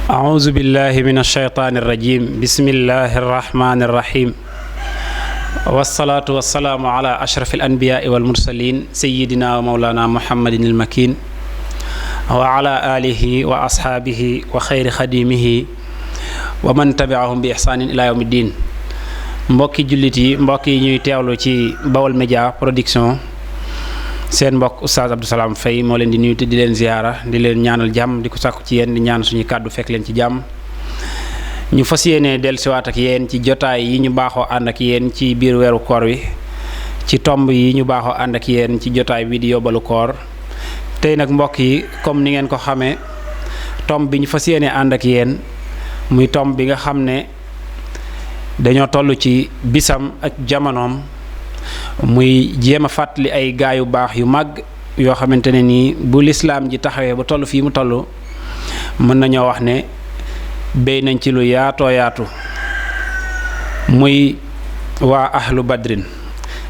أعوذ بالله من الشيطان الرجيم بسم الله الرحمن الرحيم والصلاة والسلام على أشرف الأنبياء والمرسلين سيدنا ومولانا محمد المكين وعلى آله وأصحابه وخير خديمه ومن تبعهم بإحسان إلى يوم الدين mbokki jullit yi mbokk yi ñuy teewlu ci Baol Média Production seen mbokk Oustaz Abdou Salam Faye moo leen di nuyu te di leen ziyaara di leen ñaanal jàmm di ko sàkku ci yéen di ñaan suñu kàddu fekk leen ci jàmm ñu fas yéene dellusiwaat ak yéen ci jotaay yi ñu baaxoo ànd ak yéen ci biir weeru koor wi ci tomb yi ñu baaxoo ànd ak yéen ci jotaay bi di yóbbalu koor tey nag mbokk yi comme ni ngeen ko xamee tomb bi ñu fas yéene ànd ak yéen muy tomb bi nga xam ne dañoo toll ci bisam ak jamonoom muy jéem a fàttali ay gaay yu baax yu mag yoo xamante ne nii bu lislaam ji taxawee ba toll fii mu toll mën nañoo wax ne béy nañ ci lu yaatoo yaatu muy waa ahlu badrin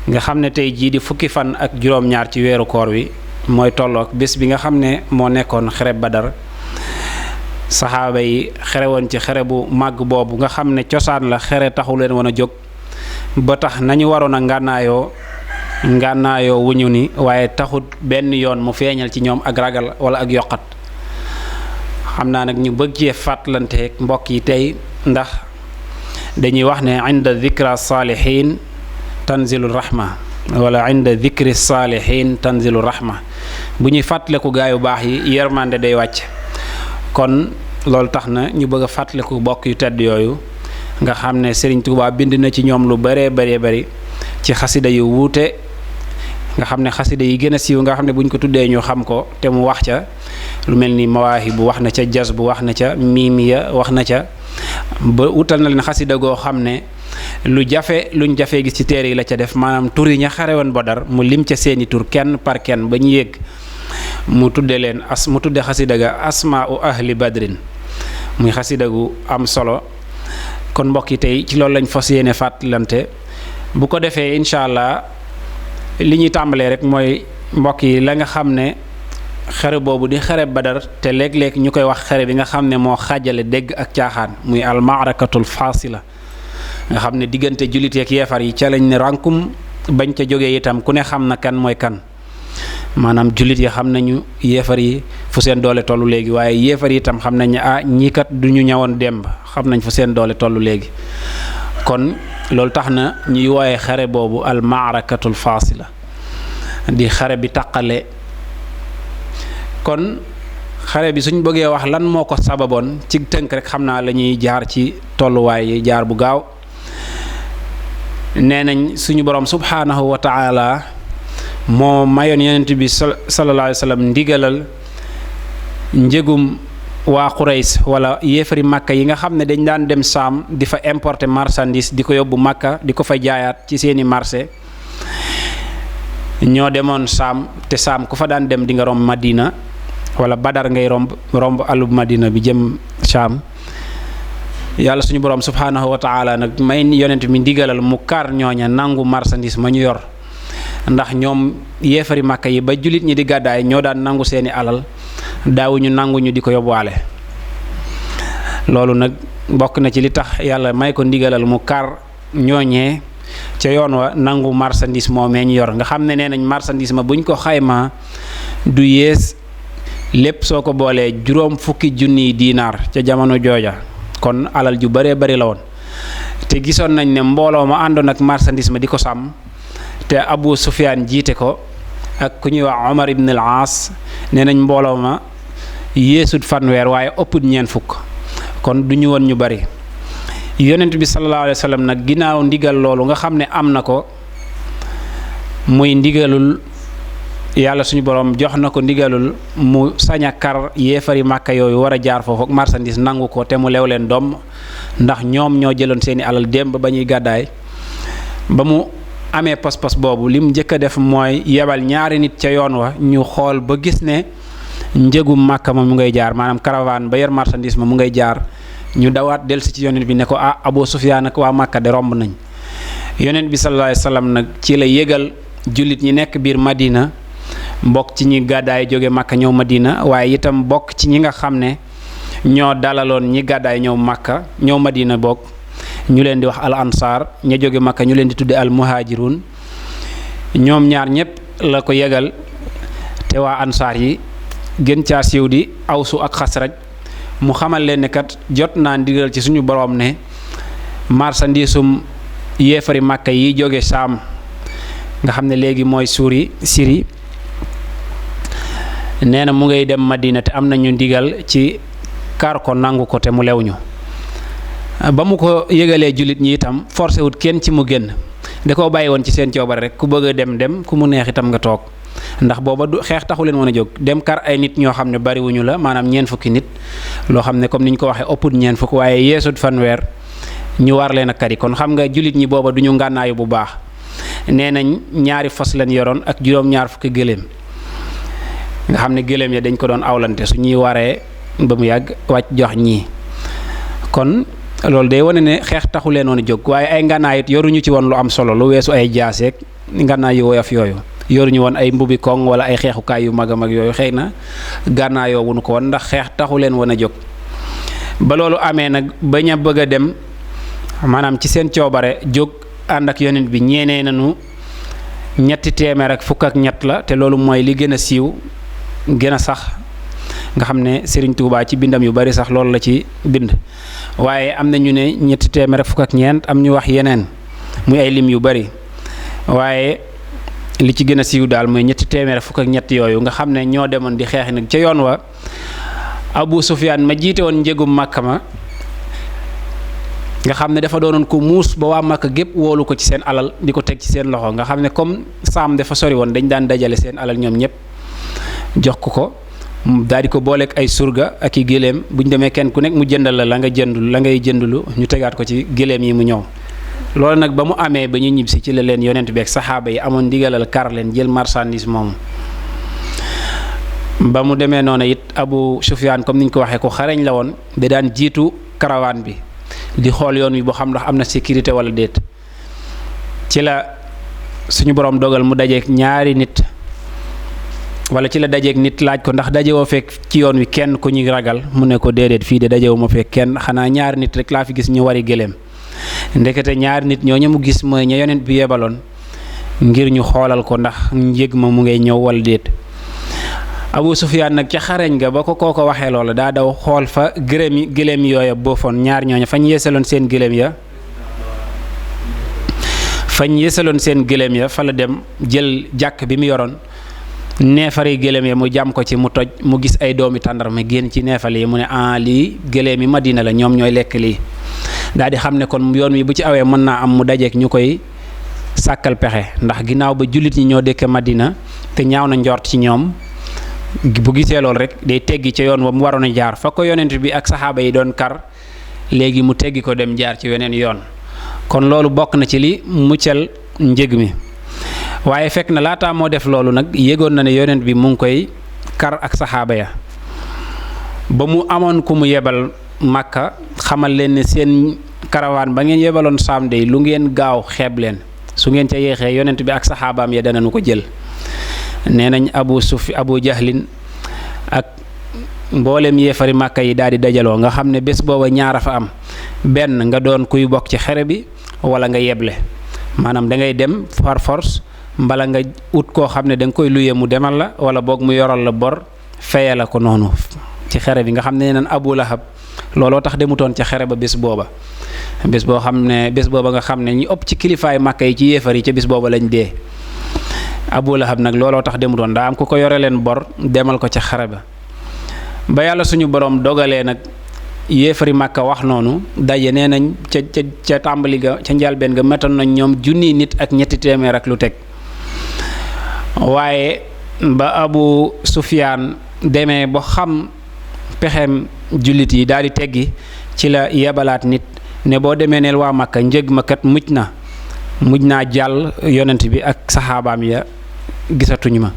nga xam ne tey jii di fukki fan ak juróom-ñaar ci weeru koor wi mooy tolloog bés bi nga xam ne moo nekkoon xare badar saxaaba yi xare woon ci xare bu màgg boobu nga xam ne cosaan la xare taxu leen woon a jóg ba tax nañu waroon a ngànnaayoo wuñu ni waaye taxut benn yoon mu feeñal ci ñoom ak ragal wala ak yokkat xam naa nag ñu bëgg cee fàttalanteeg mbokk yi tey ndax dañuy wax ne inda dhikra saalihin tanzilu rahma wala inda dhikri saalihin tanzilu rahma bu ñuy fàttaliku gaa yu baax yi yërmande day wàcc kon loolu tax na ñu bëgg a fàttaliku mbokk yu tedd yooyu nga xam ne Serigne Touba bind na ci ñoom lu bëree bari ci xasida yu wuute nga xam ne xasida yi gën a siiw nga xam ne buñ ko tuddee ñu xam ko te mu wax ca lu mel ni mawaahibu wax na ca jazbu wax na ca miimiya wax na ca ba utal na leen xasida goo xam ne luñ jafe gis ci téere yi la ca def maanaam tur yi ña xare woon Badar mu lim ca seeni tur kenn par kenn ba ñu yégg mu tudde xasida ga asmaa'u ahli badrin muy xasida gu am solo kon mbokk yi tey ci loolu lañ fas yéene fàttalante bu ko defee incha allah li ñuy tàmbalee rek mooy mbokk yi la nga xam ne xare boobu di xare badar te léeg-léeg ñu koy wax xare bi nga xam ne moo xaajale dégg ak caaxaan muy al maarakatul faasila nga xam ne diggante jullit ak yeefar yi ca lañ ne rànkum bañ ca jógee itam ku ne xam na kan mooy kan maanaam jullit yi xam nañu yeefar yi fu seen doole tollu léegi waaye yeefar yi itam xam nañ ne ñii kat du ñu ñëwoon démb xam nañ fu seen doole tollu léegi kon loolu tax na ñuy wooyee xare boobu al maarakatul faasila di xare bi taqale kon xare bi suñ bëggee wax lan moo ko sababoon ci tënk rek xam naa la ñuy jaar ci tolluwaay yi jaar bu gaaw nee nañ suñu borom subhaanahu wa taala moo mayoon yonent bi sallallahu alayhi wa sallam ndigalal njëgum waa Qurays wala yéefari Makka yi nga xam ne dañ daan dem Saam di fa importer marchandise di ko yóbbu Makka di ko fa jaayaat ci seeni marché ñoo demoon Saam te Saam ku fa daan dem di nga romb Madina wala Badar ngay romb alub Madina bi jëm Saam yàlla suñu borom subhaanahu wa taala nag may yonent mi ndigalal mu kar ñooña nangu marchandise ma ñu yor ndax ñoom yéefari Makka yi ba jullit ñi di gàddaay ñoo daan nangu seeni alal daawuñu nangu ñu di ko yóbbuwaale loolu nag bokk na ci li tax yàlla may ko ndigalal mu kar ñooñee ca yoon wa nangu marchandise moomee ñu yor nga xam ne nee nañ marchandise ma buñ ko xaymaa du yées lépp soo ko boolee 50,000 diinaar ca jamono jooja kon alal ju bëree bëri la woon te gisoon nañ ne mbooloo ma àndoon ak marchandise ma di ko sàmm te Abu Sufyaan jiite ko ak ku ñuy wax Omar ibn al-Aas nee nañ mbooloo ma yeesut fanweer waaye ëpput ñeent fukk kon du ñu woon ñu bari yonent bi sallallahu alayhi wa sallam nag ginnaaw ndigal loolu nga xam ne am na ko muy ndigalul yàlla suñu borom jox na ko ndigalul mu sañ a kar yéefari Màkka yooyu war a jaar foofu ak marchandise nangu ko te mu lew leen doom ndax ñoom ñoo jëloon seeni alal démb ba ñuy gàddaay ba mu amee pas-pas boobu lim njëkk a def mooy yebal ñaari nit ca yoon wa ñu xool ba gis ne njëgum Màkka ma mu ngay jaar maanaam caravane ba yor marchandise ma mu ngay jaar ñu dawaat dellusi ci yonent bi ne ko Abu Sufyaan ak waa Màkka de romb nañ. yonent bi sallallahu alayhi wasallam nag ci la yëgal jullit ñi nekk biir Madina mbokk ci ñi gàddaay jóge Màkka ñëw Madina waaye itam bokk ci ñi nga xam ne ñoo dalaloon ñi gàddaay ñëw Màkka ñëw Madina bokk ñu leen di wax al ansar ña jóge Màkka ñu leen di tudde al muhajirun ñoom ñaar ñépp la ko yëgal te waa ansaar yi gën caa siiw di Awsu ak Xasraj mu xamal leen ne kat jot naa ndigal ci suñu boroom ne marchandisum yéefari Màkka yi jóge Saam nga xam ne léegi mooy Siri nee na mu ngay dem Madina te am nañu ndigal ci kar ko nangu ko te mu lew ñu ba mu ko yëgalee jullit ñi itam forcé wut kenn ci mu génn da koo bàyyi woon ci seen coobare rek ku bëgg a dem ku mu neex itam nga toog ndax booba du xeex taxu leen woon a jóg dem kar ay nit ñoo xam ne bariwuñu la maanaam ñeen fukki nit loo xam ne comme ni ñu ko waxee ëpput ñeen fukk waaye yeesut fanweer ñu war leen a kari kon xam nga jullit ñi booba du ñu ngànnaayu bu baax nee nañ ñaari fas lañ yoroon ak juróom-ñaar fukki gëléem nga xam ne gëléem ya dañ ko doon awlante su ñuy waree ba mu yàgg wàcc jox ñii kon loolu day wane ne xeex taxu leen woon a jóg waaye ay ngànnaay it yoruñu ci woon lu am solo lu weesu ay jaaseeg ngànnaay yu woyof yooyu yoruñu woon ay mbubi koŋ wala ay xeexukaay yu mag a mag yooyu xëy na gànnaayoo wuñu ko woon ndax xeex taxu leen woon a jóg ba loolu amee nag bañ a bëgg a dem maanaam ci seen coobare jóg ànd ak yonent bi ñeenee nañu ñetti téeméer ak fukk ak ñett la te loolu mooy li gën a siiw gën a sax nga xam ne Serigne Touba ci bindam yu bari sax loolu la ci bind waaye am na ñu ne ñetti téeméer ak fukk ak ñeent am ñu wax yeneen muy ay lim yu bari waaye li ci gën a siiw daal mooy ñetti téeméer ak fukk ak ñett yooyu nga xam ne ñoo demoon di xeexi nag ca yoon wa Abu Sufyaan ma jiite woon njëgum Màkka ma nga xam ne dafa doonoon ko muus ba waa Màkka gépp woolu ko ci seen alal di ko teg ci seen loxo nga xam ne comme Saam dafa sori woon dañ daan dajale seen alal ñoom ñëpp jox ko daal di ko booleeg ay surga ak i géléem bu ñu demee kenn ku nekk mu jëndal la nga jëndul la ngay jëndulu ñu tegaat ko ci géléem yi mu ñëw loolu nag ba mu amee ba ñu ñibbisi ci la leen yonent bi ak saxaaba yi amoon ndigalal kar leen jël marchandise moomu ba mu demee noonu it Abu Sufyaan comme niñ ko waxee ko xarañ la woon da daan jiitu caravane bi di xool yoon wi boo xam ndax am na sécurité wala déet ci la suñu borom dogal mu dajeek ñaari nit wala ci la dajeek nit laaj ko ndax dajewoo fekk ci yoon wi kenn ku ñuy ragal mu ne ko déedéet fii de dajewu ma fekk kenn xanaa ñaari nit rek laa fi gis ñu wari gëléem ndekete ñaari nit ñoo mu gis mooy ña yonent bi yebaloon ngir ñu xoolal ko ndax njëg ma mu ngay ñëw wala déet Abu Sufyaan nag ca xareñ ga ba ko kooko waxee loola daa daw xool fa gëléem yooya boofoon ñaar ñooña fañ yeesaloon seen gëléem ya fa la dem jël jàkk bi mu yoroon neefare gëléem ya mu jàm ko ci mu toj mu gis ay doomi tàndarma génn ci neefale yi mu ne lii gëléem yi Madina la ñoom ñooy lekk lii daal di xam ne kon yoon wi bu ci awee mën naa am mu dajeek ñu koy sàkkal pexe ndax ginnaaw ba jullit ñi ñoo dëkke Madina te ñaaw na njort ci ñoom bu gisee loolu rek day teggi ca yoon wa mu waroon a jaar fa ko yonent bi ak saxaaba yi doon kar léegi mu teggi ko dem jaar ci weneen yoon kon loolu bokk na ci li muccal njëg mi waaye fekk na laataa moo def loolu nag yégoon na ne yonent bi mu ngi koy kar ak saxaaba ya ba mu amoon ku mu yebal Màkka xamal leen ne seen karawaan ba ngeen yebaloon Saam dey lu ngeen gaaw xeeb leen su ngeen ca yéexee yonent bi ak saxaabaam ya danañu ko jël nee nañ Abu Jahlin ak mboolem yéefari Màkka yi daal di dajaloo nga xam ne bés booba ñaara fa am benn nga doon kuy bokk ci xare bi wala nga yeble maanaam da ngay dem par force mbala nga ut koo xam ne da nga koy luye mu demal la wala boog mu yoral la bor feye la ko noonu ci xare bi nga xam ne nan Abu Lahab looloo tax demutoon ca xare ba bés booba nga xam ne ñi ëpp ci kilifaay Màkka yi ci yéefar yi ca bés booba lañ dee Abu Lahab nag looloo tax demutoon daa am ku ko yore leen bor demal ko ca xare ba yàlla suñu borom dogalee nag yéefari Màkka wax noonu daje nee nañ ca tàmbali ga ca njalbeen ga metoon nañ ñoom junniy nit ak ñetti téeméer ak lu teg waaye ba Abu Sufyaan demee ba xam pexem jullit yi daal di teggi ci la yebalaat nit ne boo demee neel waa Màkka njëg ma kat mucc na mujj naa jàll yonent bi ak saxaabaam ya gisatuñu ma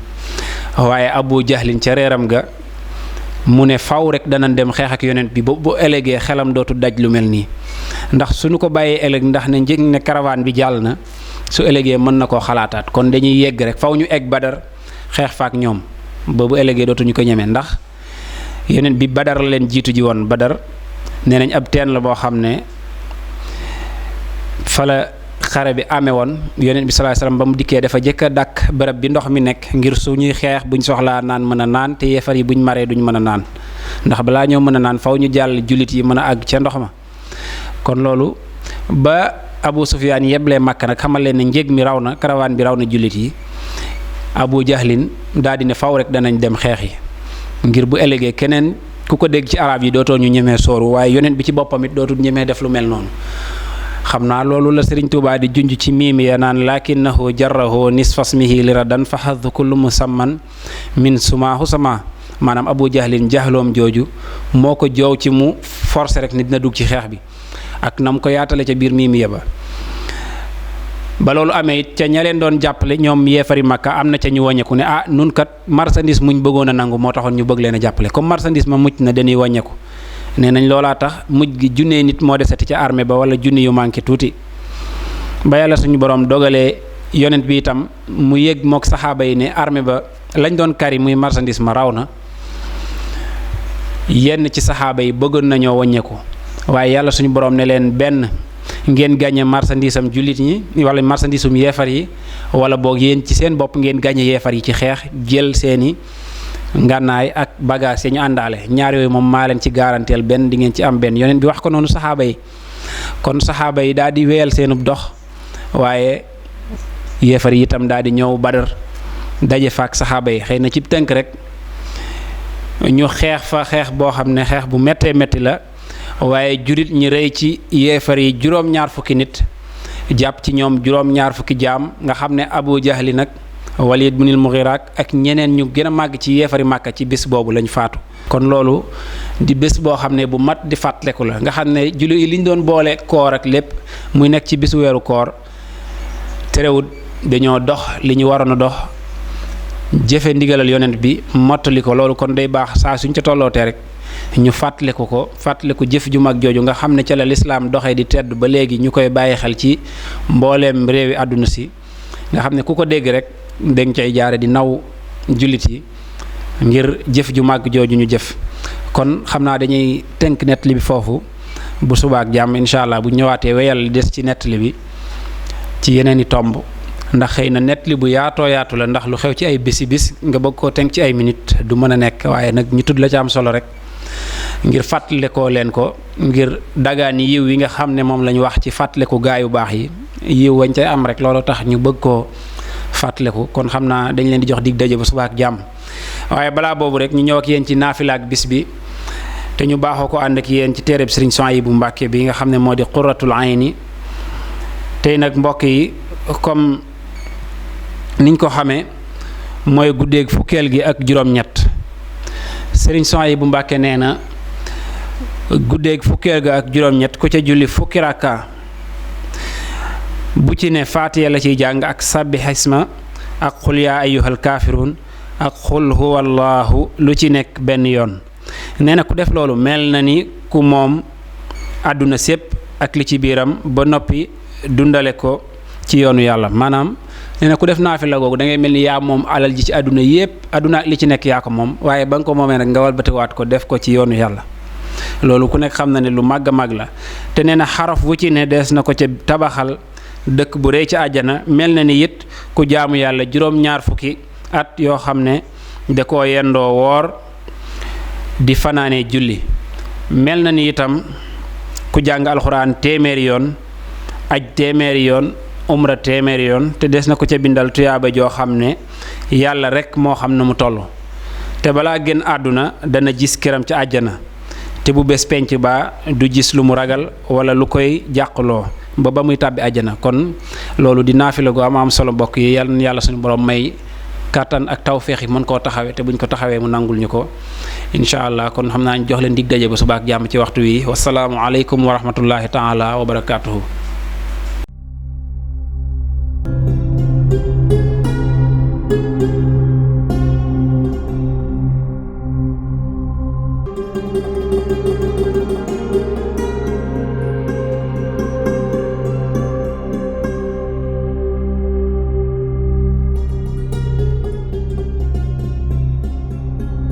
waaye Abu Jahlin ca reeram ga mu ne faw rek danañ dem xeex ak yonent bi bu ëllëgee xelam dootu daj lu mel nii ndax suñu ko bàyyee ëllëg ndax ne njëg ne caravane bi jàll na su ëllëgee mën na koo xalaataat kon dañuy yegg rek faw ñu egg Badar xeex fa ak ñoom ba bu ëllëgee dootuñu ko ñeme ndax yonent bi Badar la leen jiitu ji woon. Badar nee nañ ab teen la boo xam ne fa la xare bi amee woon yonent bi sallallahu alayhi wasallam ba mu dikkee dafa jëkk a dàkk bërëb bi ndox mi nekk ngir su ñuy xeex buñ soxlaa naan mën a naan te yéefar yi buñ maree duñ mën a naan ndax balaa ñoo mën a naan faw ñu jàll jullit yi mën a àgg ca ndox ma. kon loolu ba Abu Sufyaan yeblee Makka nag xamal leen ne njëg mi raw na karawaan bi raw na jullit yi Abu Jahlin daal di ne faw rek danañ dem xeex yi ngir bu ëllëgee keneen ku ko dégg ci arab yi dootoo ñu ñemee sooru waaye yonent bi ci boppam it dootul ñemee def lu mel noonu. xam naa loolu la Sëriñ Tuubaa di junj ci miimi ya naan lakinnahu jarrahu nisfasmihi li radan fa xaddu kullu musamman min sumaahu sama maanaam Abu Jahlin jaxloom jooju moo ko joow ci mu forcé rek nit na dugg ci xeex bi ak na mu ko yaatale ca biir miimi ya ba loolu amee it ca ña leen doon jàppale ñoom yeefari Makka am na ca ñu wàññeeku ne nun kat marchandise muñ bëggoon a nangu moo taxoon ñu bëgg leen a jàppale comme marchandise ma mucc na dañuy wàññeeku nee nañ loolaa tax mujj gi junnee nit moo desati ca armée ba wala junni yu manqué tuuti ba yàlla suñu borom dogalee yonent bi itam mu yëg mook saxaaba yi ne armée ba lañ doon kari muy marchandise ma raw na yenn ci saxaaba yi bëggoon nañoo wàññeeku waaye yàlla suñu borom ne leen benn ngeen gàññe marchandise am jullit ñi wala marchandise um yeefar yi wala boog yéen ci seen bopp ngeen gàññe yeefar yi ci xeex jël seeni ngànnaay ak bagage yi ñu àndaale ñaar yooyu moom maa leen ci garanteel benn di ngeen ci am benn yonent bi wax ko noonu saxaaba yi kon saxaaba yi daal di wéyal seenub dox waaye yéefar yi itam daal di ñëw Badar daje fa ak saxaaba yi xëy na ci tënk rek ñu xeex fa xeex boo xam ne xeex bu méttee métti la waaye jurit ñi rey ci yéefar yi juróom-ñaar fukki nit jàpp ci ñoom juróom-ñaar fukki jaam nga xam ne Abu Jahli nag Walid ibnul Mughira ak ñeneen ñu gën a màgg ci yeefari Màkka ci bés boobu lañ faatu. kon loolu di bés boo xam ne bu mat di fàttaliku la nga xam ne jullit yi liñ doon boole koor ak lépp muy nekk ci bésu weeru koor terewut dañoo dox li ñu waroon a dox jëfe ndigalal yonent bi mottali ko loolu kon day baax saa suñ ca tollootee rek ñu fàttaliku jëf ju mag jooju nga xam ne ca la lislaam doxee di tedd ba léegi ñu koy bàyyi xel ci mbooleem réewi àdduna si nga xam ne ku ko dégg rek danga cay jaare di naw jullit yi ngir jëf ju màgg jooju ñu jëf. kon xam naa dañuy tënk nettali bi foofu bu subaak jàmm incha allah bu ñëwaatee weyal li des ci nettali bi ci yeneen i tomb ndax xëy na nettali bu yaatoo yaatu la ndax lu xew ci ay bési bis nga bëgg koo tënk ci ay minutes du mën a nekk waaye nag ñu tudd la ci am solo rek ngir fàttale koo leen ko ngir dagaani yiw yi nga xam ne moom la ñu wax ci fàttaleku gaa yu baax yi yiw wañ cay am rek loolu tax ñu bëgg koo fàttaleku kon xam naa dañ leen di jox dig daje ba suba ak jàmm waaye balaa boobu rek ñu ñëw ak yéen ci naafila ak bis bi te ñu baaxoo ko ànd ak yéen ci téereb Sëriñ Suhaybu Mbàkke bi nga xam ne moo di Qurratul Ayni tey nag mbokk yi comme niñ ko xamee mooy guddeeg fukkeel gi ak juróom-ñett Sëriñ Suhaybu Mbàkke nee na guddeeg fukkeel ga ak juróom-ñett ku ca julli fukki rakka bu ci ne faatiya la ciy jàng ak sabbih isma ak xul yaa ayyuhal kaafiruun ak xul huwallaahu lu ci nekk benn yoon nee na ku def loolu mel na ni ku moom àdduna sépp ak li ci biiram ba noppi dundale ko ci yoonu yàlla maanaam nee na ku def naafila googu da ngay mel ni yaa moom alal ji ci àdduna yépp àdduna ak li ci nekk yaa ko moom waaye ba nga ko moomee nag nga walbatiwaat ko def ko ci yoonu yàlla loolu ku nekk xam na ne lu màgg a màgg la te nee na xaraf wu ci ne dees na ko ca tabaxal dëkk bu rëy ci àjjana mel na ni it ku jaamu yàlla juróom-ñaar fukki at yoo xam ne da koo yendoo woor di fanaanee julli mel na ni itam ku jàng alxuraan téeméeri yoon aj téeméeri yoon umra téeméeri yoon te des na ko ca bindal tuyaaba joo xam ne yàlla rekk moo xam na mu toll te balaa génn àdduna dana gis këram ca àjjana te bu bés penc ba du gis lu mu ragal wala lu koy jàqloo ba muy tàbbi àjjana kon loolu di naafila gu am solo mbokk yi yàlla suñu borom may kàttan ak tawféex yi mën koo taxawee te buñ ko taxawee mu nangul ñu ko incha allah kon xam naa ñu jox leen dig daje ba suba ak jàmm ci waxtu wi wasalaamu aleykum wa rahmatullahi taala wa barakaatuhu.